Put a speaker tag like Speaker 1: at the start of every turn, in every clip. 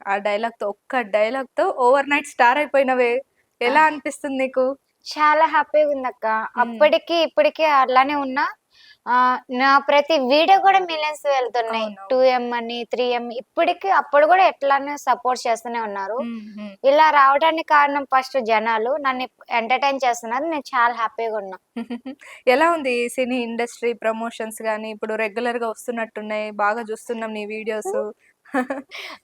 Speaker 1: ఆ డైలాగ్‌తో ఒక్క డైలాగ్‌తో over night star అయిపోయినవే. ఎలా అనిపిస్తుంది నీకు?
Speaker 2: చాలా హ్యాపీగుందక్క.
Speaker 1: హ్మ్.
Speaker 2: అప్పటికి, ఇప్పటికి అలానే ఉన్నా. నా ప్రతి వీడియో కూడా మిలియన్స్ వెళ్తున్నాయి.
Speaker 1: అవునవును.
Speaker 2: 2M అని, 3M ఇప్పటికి అప్పుడు గూడా ఎట్లానే సపోర్ట్ చేస్తూనే ఉన్నారు.
Speaker 1: హ్మ్. హ్మ్.
Speaker 2: ఇలా రావడానికి కారణం ఫస్ట్ జనాలు. నన్ను ఎంటర్‌టైన్ చేస్తున్నారు. నేను చాలా హ్యాపీగున్నా.
Speaker 1: ఎలా ఉంది ఈ సినీ ఇండస్ట్రీ ప్రమోషన్స్ గాని, ఇప్పుడు రెగ్యులర్‌గా వస్తున్నట్టున్నాయి. బాగా చూస్తున్నాం నీ వీడియోస్.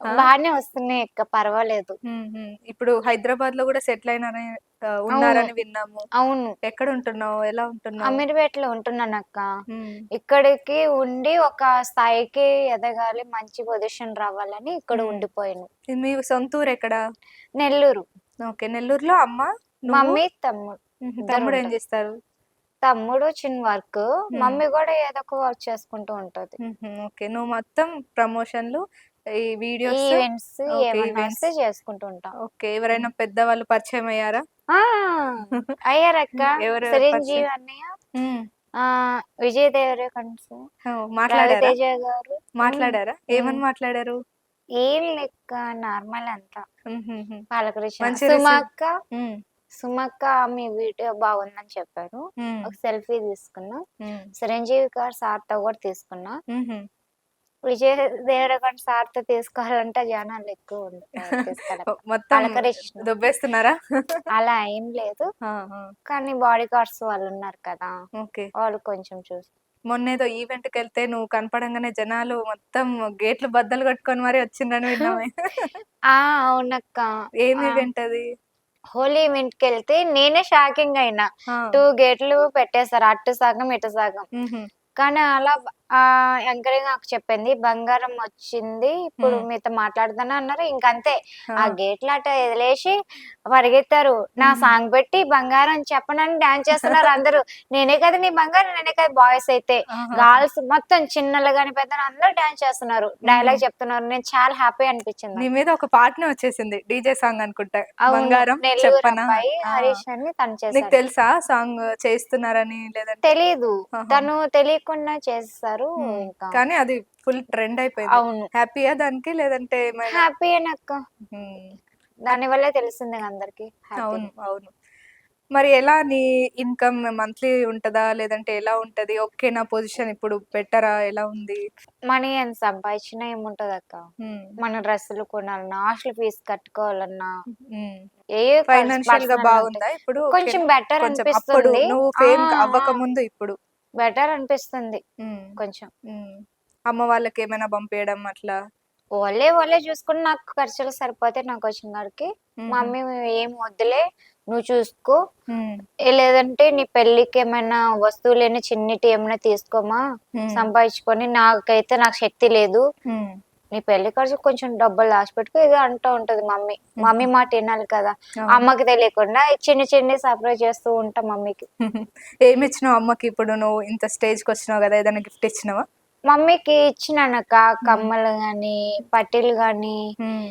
Speaker 1: ఆ!
Speaker 2: బానే వస్తున్నాయి అక్క. పర్వాలేదు.
Speaker 1: హ్మ్. హ్మ్. ఇప్పుడు హైదరాబాద్‌లో గూడా సెటిల్ అయినారని
Speaker 2: అవును.
Speaker 1: ఉన్నారని విన్నాము.
Speaker 2: అవును.
Speaker 1: ఎక్కడుంటున్నావు? ఎలా ఉంటున్నావు?
Speaker 2: అమీర్‌పేటలో ఉంటున్నానక్క.
Speaker 1: హ్మ్.
Speaker 2: ఇక్కడికి ఉండి ఒక స్థాయికి ఎదగాలి, మంచి పొజిషన్ రావాలని ఇక్కడ
Speaker 1: హ్మ్.
Speaker 2: ఉండిపోయాను.
Speaker 1: ఇది మీ సొంత ఊరెక్కడ?
Speaker 2: నెల్లూరు.
Speaker 1: ఓకే. నెల్లూరులో అమ్మ, నువ్వు,
Speaker 2: మమ్మీ, తమ్ముడు
Speaker 1: తమ్ముడేం
Speaker 2: ఇద్దరుంటారు.
Speaker 1: జేస్తారు?
Speaker 2: తమ్ముడు చిన్న వర్కు.
Speaker 1: హ్మ్.
Speaker 2: మమ్మీ గూడా ఏదో ఒక వర్క్ చేసుకుంటూ ఉంటది.
Speaker 1: ఓకే. నువ్వు మొత్తం ప్రమోషన్‌లు, ఈ
Speaker 2: ఈ
Speaker 1: వీడియోస్.
Speaker 2: Events
Speaker 1: okay.
Speaker 2: ఏమన్నా
Speaker 1: ఈవెంట్స్.
Speaker 2: వస్తే చేసుకుంటూ ఉంటా.
Speaker 1: ఓకే.
Speaker 2: హ్మ్.
Speaker 1: ఎవరైనా పెద్దవాళ్ళు పరిచయమయ్యారా?
Speaker 2: ఆ! అయ్యారక్క.
Speaker 1: ఎవరు పరిచయం?
Speaker 2: చిరంజీవి అన్నయ్య,
Speaker 1: హ్మ్.
Speaker 2: విజయ్ దేవరకొండ,
Speaker 1: ఓహ్! మాట్లాడారా?
Speaker 2: రవితేజ గారు. హ్మ్.
Speaker 1: మాట్లాడారా?
Speaker 2: హ్మ్.
Speaker 1: ఏమని మాట్లాడారు?
Speaker 2: ఏం లెక్క నార్మల్ అంతా.
Speaker 1: హుహుహు.
Speaker 2: పలకరించిన.
Speaker 1: మంచి రిసీవ్. హ్మ్.
Speaker 2: సుమక్క మీ వీడియో బాగుందని చెప్పారు.
Speaker 1: హ్మ్.
Speaker 2: ఒక సెల్ఫీ తీసుకున్నా.
Speaker 1: హ్మ్.
Speaker 2: చిరంజీవి గారు సార్‌తో కూడా తీసుకున్నా.
Speaker 1: హుహు.
Speaker 2: విజయ్ దేవరకొండ సార్‌తో తీసుకోవాలంటే జనాలు ఎక్కువ ఉండిపోయారు తీసుకెళ్ళక.
Speaker 1: మొత్తం
Speaker 2: పలకరించిన.
Speaker 1: దొబ్బేస్తున్నారా?
Speaker 2: అలా ఏం లేదు.
Speaker 1: ఆ! ఆ!
Speaker 2: కానీ బాడీ గార్డ్స్ వాళ్ళున్నారు కదా!
Speaker 1: ఓకే.
Speaker 2: వాళ్ళు కొంచెం చూసి
Speaker 1: మొన్నేదో ఈవెంట్‌కెళ్తే నువ్వు కనపడంగానే జనాలు మొత్తం గేట్లు బద్దలు కొట్టుకొని మరి వచ్చిండ్రని విన్నామే.
Speaker 2: ఆ! అవునక్క.
Speaker 1: ఏం
Speaker 2: ఆ!
Speaker 1: ఈవెంట్ అది?
Speaker 2: హోలీ ఈవెంట్‌కెళ్తే నేనే షాకింగ్ అయినా.
Speaker 1: ఆ!
Speaker 2: 2 గేట్లు పెట్టేసారు. అటు సగం, ఇటు సగం.
Speaker 1: హుహు.
Speaker 2: కానీ అలా యాంకరే నాకు చెప్పింది. బంగారం వచ్చింది. ఇప్పుడు
Speaker 1: హ్మ్.
Speaker 2: మీతో మాట్లాడతాను అన్నారు. ఇంకంతే. ఆ
Speaker 1: ఆ!
Speaker 2: గేట్లు అటు వదిలేసి పరిగెత్తారు. నా
Speaker 1: హుహు.
Speaker 2: సాంగ్ పెట్టి బంగారం చెప్పనని డాన్స్ చేస్తున్నారు అందరూ. నేనే కదా నీ బంగారం, నేనే కదా బాయ్స్ అయితే.
Speaker 1: ఆహాహా!
Speaker 2: గర్ల్స్ మొత్తం చిన్నోళ్ళు గాని, పెద్దలు అందరూ డాన్స్ చేస్తున్నారు.
Speaker 1: హుహు.
Speaker 2: డైలాగ్ చెప్తున్నారు. నేను చాలా హ్యాపీ అనిపించింది
Speaker 1: నీ
Speaker 2: నాకు.
Speaker 1: మీద ఒక పాటనే వచ్చేసింది. డీజే సాంగ్ అనుకుంటా.
Speaker 2: అవును.
Speaker 1: 'బంగారం
Speaker 2: నెల్లూరు
Speaker 1: చెప్పనా'.
Speaker 2: అబ్బాయి
Speaker 1: ఆ!
Speaker 2: హరీష్ అని తను
Speaker 1: నీకు
Speaker 2: చేశాడు.
Speaker 1: తెలుసా సాంగ్ చేస్తున్నారని లేదంటే?
Speaker 2: తెలీదు.
Speaker 1: ఆహా!
Speaker 2: తను తెలియకుండా చేసేసారు
Speaker 1: హ్మ్.
Speaker 2: ఇంకా.
Speaker 1: కానీ అది ఫుల్ ట్రెండ్ అయిపోయింది.
Speaker 2: అవును.
Speaker 1: హ్యాపీయా దానికి? లేదంటే ఏమైనా?
Speaker 2: హ్యాపీయేనక్క.
Speaker 1: హ్మ్.
Speaker 2: దాని వల్లే తెలిసింది అందరికి
Speaker 1: అవును.
Speaker 2: హ్యాపీనే.
Speaker 1: అవును. మరి ఎలా నీ ఇన్‌కమ్ మంత్లీ ఉంటదా? లేదంటే ఎలా ఉంటది? ఓకేనా పొజిషన్ ఇప్పుడు బెటరా? ఎలా ఉంది?
Speaker 2: మనీ ఎంత సంపాదించినా ఏముంటదక్క.
Speaker 1: హ్మ్.
Speaker 2: మన డ్రెస్సులు కొనాలన్నా, హాస్టల్ ఫీజు కట్టుకోవాలన్నా,
Speaker 1: హ్మ్.
Speaker 2: ఏయో ఖర్చు
Speaker 1: ఫైనాన్షియల్‌గా
Speaker 2: పర్సనల్‌లుంటాయి.
Speaker 1: బాగుందా ఇప్పుడు?
Speaker 2: కొంచెం
Speaker 1: ఓకేనా?
Speaker 2: బెటర్
Speaker 1: కొంచెం అప్పుడు
Speaker 2: అనిపిస్తుంది.
Speaker 1: నువ్వు
Speaker 2: ఆ!
Speaker 1: ఫేమ్
Speaker 2: ఆ!
Speaker 1: అవ్వకముందు ఇప్పుడు.
Speaker 2: బెటర్ అనిపిస్తుంది
Speaker 1: హ్మ్.
Speaker 2: కొంచెం.
Speaker 1: హ్మ్. అమ్మ వాళ్ళకేమైనా పంపియడం అట్లా?
Speaker 2: వాళ్ళే చూసుకొని నాకు ఖర్చులు సరిపోతాయి నాకొచ్చిన కాడికి.
Speaker 1: హుహు.
Speaker 2: మమ్మీ "ఏం వద్దులే నువ్వు చూసుకో.
Speaker 1: హ్మ్.
Speaker 2: లేదంటే నీ పెళ్ళికేమైనా వస్తువులేని చిన్నిటి ఏమైనా తీసుకోమా
Speaker 1: హ్మ్.
Speaker 2: సంపాదించుకొని. నాకు శక్తి లేదు.
Speaker 1: హ్మ్.
Speaker 2: నీ పెళ్లి ఖర్చుకి కొంచెం డబ్బులు దాచిపెట్టుకో" ఏదో అంటూ ఉంటది మమ్మీ.
Speaker 1: హుహు.
Speaker 2: మమ్మీ మాట ఇనాలి కదా!
Speaker 1: అవును.
Speaker 2: అమ్మకి తెలియకుండా చిన్ని సర్ప్రైజ్ చేస్తూ ఉంటా మమ్మీకి.
Speaker 1: ఏమిచ్చినావు అమ్మకి ఇప్పుడు నువ్వు ఇంత స్టేజ్‌కొచ్చినావు గదా! ఏదైనా గిఫ్ట్ ఇచ్చినావా?
Speaker 2: మమ్మీకి ఇచ్చినానక్క
Speaker 1: హ్మ్.
Speaker 2: కమ్మలు గాని, పట్టీలు గాని.
Speaker 1: హ్మ్.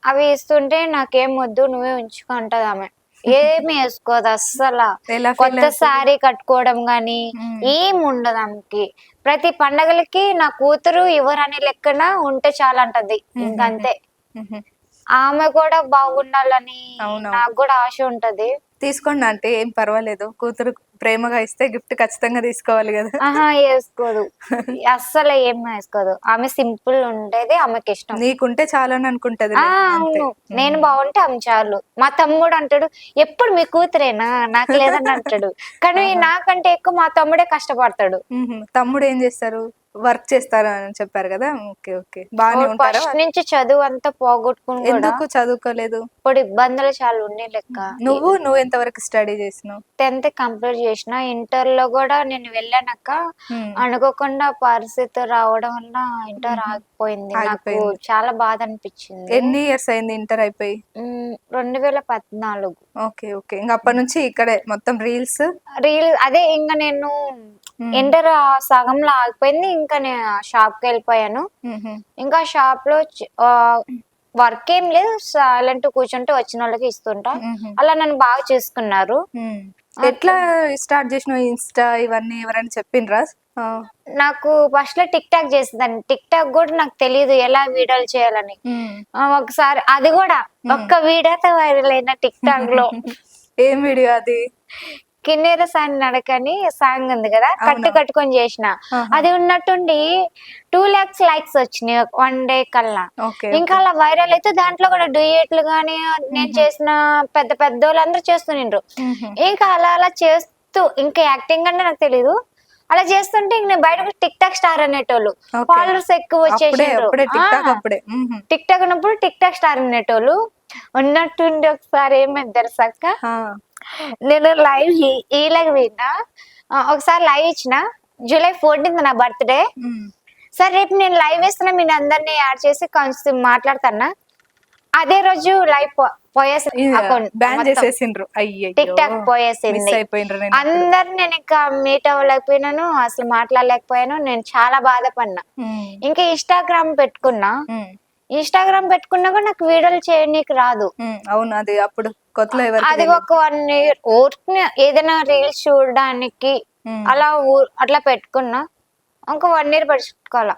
Speaker 2: అవి ఇస్తుంటే "నాకేం వద్దు నువ్వే ఉంచుకో" అంటదామె. ఏమి ఏసుకోదు అస్సల.
Speaker 1: ఎలా ఫీల్
Speaker 2: కొత్త
Speaker 1: అవుతది?
Speaker 2: శారీ కట్టుకోవడం గాని,
Speaker 1: హ్మ్.
Speaker 2: ఏముండదు ఆమెకి. ప్రతి పండగలకి నా కూతురు యువరాణి లెక్కన ఉంటే చాలంటది.
Speaker 1: హుహుహు.
Speaker 2: ఇంకంతే.
Speaker 1: హుహు.
Speaker 2: ఆమె కూడా బాగుండాలని
Speaker 1: అవునవును.
Speaker 2: నాకు గూడా ఆశ ఉంటది.
Speaker 1: తీసుకోండి ఆంటీ ఏం పర్వాలేదు. కూతురు ప్రేమగా ఇస్తే గిఫ్ట్ ఖచ్చితంగా తీసుకోవాలి గదా!
Speaker 2: ఆహా! ఏసుకోదు. అస్సలు ఏం ఏసుకోదు. ఆమె సింపుల్ ఉండేదే ఆమెకిష్టం.
Speaker 1: నీకుంటే చాలని
Speaker 2: ఆ!
Speaker 1: అనుకుంటదిలే అంతే.
Speaker 2: అవును. నేను
Speaker 1: హ్మ్.
Speaker 2: బావుంటే ఆమె చాలు. మా తమ్ముడంటాడు, "ఎప్పుడు మీ కూతురేనా? నాకు లేదని" అంటాడు. కానీ
Speaker 1: ఆహా!
Speaker 2: నాకంటే ఎక్కువ మా తమ్ముడే కష్టపడతాడు.
Speaker 1: హుహు. తమ్ముడేం జేస్తారు? వర్క్ చేస్తారా అని చెప్పారు గదా! ఓకే. ఓకే. బానే
Speaker 2: వాడు
Speaker 1: ఉంటారా
Speaker 2: ఫస్ట్
Speaker 1: వాళ్ళు?
Speaker 2: నుంచి చదువంతా పోగొట్టుకొని గూడా
Speaker 1: ఎందుకు చదువుకోలేదు?
Speaker 2: ఇప్పుడు ఇబ్బందులు చాలా ఉన్నాయి లెక్క.
Speaker 1: నువ్వెంత వరకు స్టడీ జేసినావు?
Speaker 2: 10థ్ కంప్లీట్ చేసిన. ఇంటర్‌లో గూడా నేను వెళ్ళానక్క.
Speaker 1: హ్మ్.
Speaker 2: అనుకోకుండా పరిస్థితి రావడం వల్ల ఇంటర్
Speaker 1: హుహు.
Speaker 2: ఆగిపోయింది. నాకు
Speaker 1: ఆగిపోయింది.
Speaker 2: చాలా బాధ అనిపిచ్చింది.
Speaker 1: ఎన్ని ఇయర్స్ అయింది ఇంటర్ అయిపోయి?
Speaker 2: 2014
Speaker 1: ఓకే. ఓకే. ఇంగ అప్పటి నుంచి ఇక్కడే మొత్తం రీల్స్.
Speaker 2: అదే ఇంగ నేను
Speaker 1: హ్మ్.
Speaker 2: ఇంటర్ సగంలో ఆగిపోయింది. ఇంకా షాప్‌కెళ్ళిపోయాను.
Speaker 1: హుహు.
Speaker 2: ఇంకా షాప్‌లో వర్కేం లేదు. సైలెంట్‌గా కూర్చుంటే వచ్చినోళ్ళకి ఇస్తుంటా.
Speaker 1: హుహు.
Speaker 2: అలా నన్ను బాగా చూసుకున్నారు.
Speaker 1: హ్మ్. ఎట్లా స్టార్ట్ చేసినావు ఇన్స్టా ఇవన్నీ ఎవరైనా చెప్పిండ్రా? ఆ,
Speaker 2: నాకు ఫస్ట్ లో టిక్ టాక్ చేసేదాన్ని. టిక్ టాక్ కూడా నాకు తెలియదు ఎలా వీడియోలు చేయాలని.
Speaker 1: ఉమ్.
Speaker 2: ఒకసారి అది కూడా ఒక్క వీడియోతో వైరల్ అయిన టిక్ టాక్ లో.
Speaker 1: ఏం వీడియో అది?
Speaker 2: కిన్నెర సాని నడకని సాంగ్ ఉంది కదా, కట్టు
Speaker 1: అవునా?
Speaker 2: కట్టుకొని చేసిన.
Speaker 1: ఆహా.
Speaker 2: అది ఉన్నట్టుండి 2 lakhs లైక్స్ వచ్చినాయి 1 day కల్లా.
Speaker 1: ఓకే
Speaker 2: ఇంకా అలా వైరల్ అయితే దాంట్లో కూడా డ్యూయెట్లు గానీ నేను చేసిన పెద్ద పెద్ద వాళ్ళందరూ చేస్తుండ్రు. ఇంకా అలా అలా చేస్తూ ఇంకా యాక్టింగ్ అంటే నాకు తెలీదు. అలా చేస్తుంటే ఇంక నేను బయటకు టిక్ టాక్ స్టార్ అనేటోళ్ళు,
Speaker 1: Okay.
Speaker 2: ఫాలోవర్స్ ఎక్కువ వచ్చేసిండ్రు.
Speaker 1: అప్పుడే టిక్ టాక్ అప్పుడే.
Speaker 2: టిక్ టాక్ ఉన్నప్పుడు టిక్ టాక్ స్టార్ అనేటోళ్ళు. ఉన్నట్టుండి ఒకసారి ఏమైంది తెలుసాక,
Speaker 1: ఆ,
Speaker 2: నేను లైవ్ ఈలాగా పోయినా. ఒకసారి లైవ్ ఇచ్చిన July 14th నా బర్త్డే.
Speaker 1: ఉమ్.
Speaker 2: సరే రేపు నేను లైవ్ వేస్తున్నా, మీరు అందరినీ యాడ్ చేసి కొంచెం మాట్లాడతానా. అదే రోజు లైవ్ పోయేసి
Speaker 1: బ్యాన్ చేసేసిండ్రు. అయ్యో,
Speaker 2: టిక్ టాక్
Speaker 1: మిస్
Speaker 2: పోయేసింది.
Speaker 1: అయిపోయిండ్రు. నేను అప్పుడు.
Speaker 2: అందరు నేను ఇంకా మీట్ అవ్వలేకపోయినాను, అసలు మాట్లాడలేకపోయాను. నేను చాలా బాధపడినా.
Speaker 1: ఉమ్.
Speaker 2: ఇంకా ఇన్స్టాగ్రామ్ పెట్టుకున్నా.
Speaker 1: ఉమ్.
Speaker 2: ఇన్స్టాగ్రామ్ పెట్టుకున్నా కూడా నాకు వీడియోలు చేయనీకి రాదు.
Speaker 1: అవును, అది అప్పుడు కొత్తలో ఎవరికి
Speaker 2: అది ఒక 1 year ఊరికి ఏదైనా రీల్స్ చూడడానికి అలా అట్లా పెట్టుకున్నా. ఇంకా 1 year పెట్టుకోవాలా.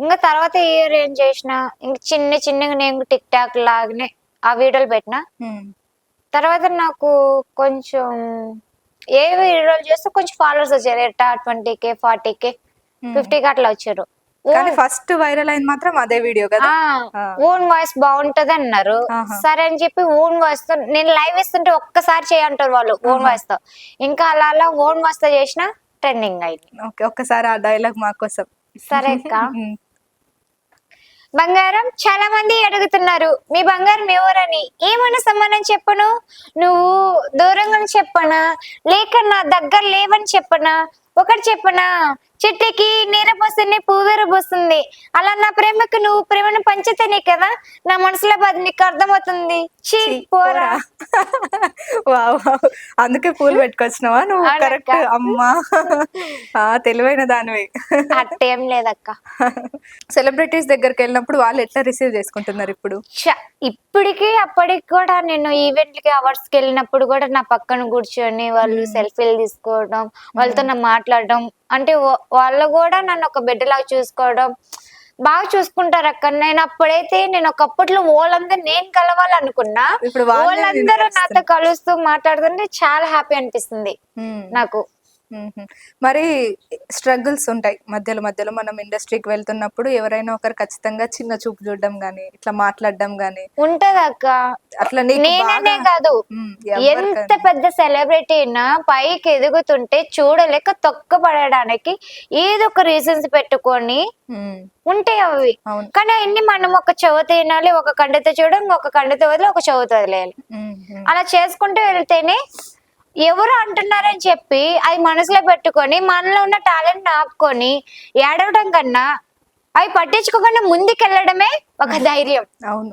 Speaker 2: ఇంకా తర్వాత ఇయర్ ఏం చేసిన, ఇంక చిన్నగా నేను టిక్ టాక్ లాగానే ఆ వీడియోలు పెట్టినా. తర్వాత నాకు కొంచెం ఏ వీడియోలు చేస్తే కొంచెం ఫాలోవర్స్ వచ్చారు. ఎట్టా 20K 40K 50K అట్లా వచ్చారు.
Speaker 1: కానీ ఫస్ట్ వైరల్ అయింది మాత్రం అదే వీడియో కదా.
Speaker 2: ఓన్ వాయిస్ బాగుంటది అన్నారు. సరే అని చెప్పి ఓన్ వాయిస్ తో నేను లైవ్ ఇస్తుంటే ఒక్కసారి చేయంటారు వాళ్ళు ఓన్ వాయిస్ తో. ఇంకా అలా అలా ఓన్ వాయిస్ తో చేసిన ట్రెండింగ్ అయింది.
Speaker 1: ఓకే, ఒక్కసారి ఆ డైలాగ్ మా కోసం.
Speaker 2: సరే అక్క. బంగారం చాలా మంది అడుగుతున్నారు మీ బంగారం ఎవరని. ఏమన్నా సమానం చెప్పను, నువ్వు దూరంగా చెప్పనా, లేక నా దగ్గర లేవని చెప్పనా, ఒకటి చెప్పనా, చెట్టుకి నీర పోస్తేనే పువ్వేరు పోస్తుంది. అలా నా ప్రేమకు నువ్వు ప్రేమను పంచితేనే కదా నా మనసులో బాధ నీకు అర్థమవుతుంది. చీ పోరా.
Speaker 1: అందుకే పూలు పెట్టుకొచ్చినావా నువ్వు? కరెక్ట్ అమ్మా, తెలివైన దానివి.
Speaker 2: అట్టేం లేదక్క.
Speaker 1: సెలబ్రిటీస్ దగ్గరికి వెళ్ళినప్పుడు వాళ్ళు ఎట్లా రిసీవ్ చేసుకుంటున్నారు ఇప్పుడు?
Speaker 2: ఇప్పటికి అప్పటికి కూడా నేను ఈవెంట్లకి అవార్డ్స్కి వెళ్ళినప్పుడు కూడా నా పక్కన కూర్చొని వాళ్ళు సెల్ఫీలు తీసుకోవడం, వాళ్ళతో నా మాట్లాడడం, అంటే వాళ్ళు కూడా నన్ను ఒక బిడ్డలాగా చూసుకోవడం బాగా చూసుకుంటారు అక్క. నేను అప్పుడైతే నేను ఒకప్పట్లో వాళ్ళందరూ నేను కలవాలనుకున్నా, వాళ్ళందరూ నాతో కలుస్తూ మాట్లాడుతుంటే చాలా హ్యాపీ అనిపిస్తుంది నాకు.
Speaker 1: మరి స్ట్రగుల్స్ ఉంటాయి మధ్యలో మధ్యలో. మనం ఇండస్ట్రీకి వెళ్తున్నప్పుడు ఎవరైనా ఒకరు ఖచ్చితంగా చిన్న చూపు చూడడం గానీ ఇట్లా మాట్లాడడం గానీ
Speaker 2: ఉంటది అక్క.
Speaker 1: అట్లా
Speaker 2: నేననే కాదు, ఎంత పెద్ద సెలబ్రిటీ అయినా పైకి ఎదుగుతుంటే చూడలేక తొక్కపడడానికి ఏదో ఒక రీజన్స్ పెట్టుకొని ఉంటాయి అవి. కానీ అన్ని మనం ఒక చెవితో వినాలి, ఒక కంటితో చూడడం, ఒక కంటితో వదిలి ఒక చెవితో వదిలేయాలి. అలా చేసుకుంటూ వెళ్తేనే ఎవరు అంటున్నారని చెప్పి అది మనసులో పెట్టుకొని మనలో ఉన్న టాలెంట్ ఆపుకొని ఏడవడం కన్నా అవి పట్టించుకోకుండా ముందుకెళ్ళడమే ఒక ధైర్యం.
Speaker 1: అవును.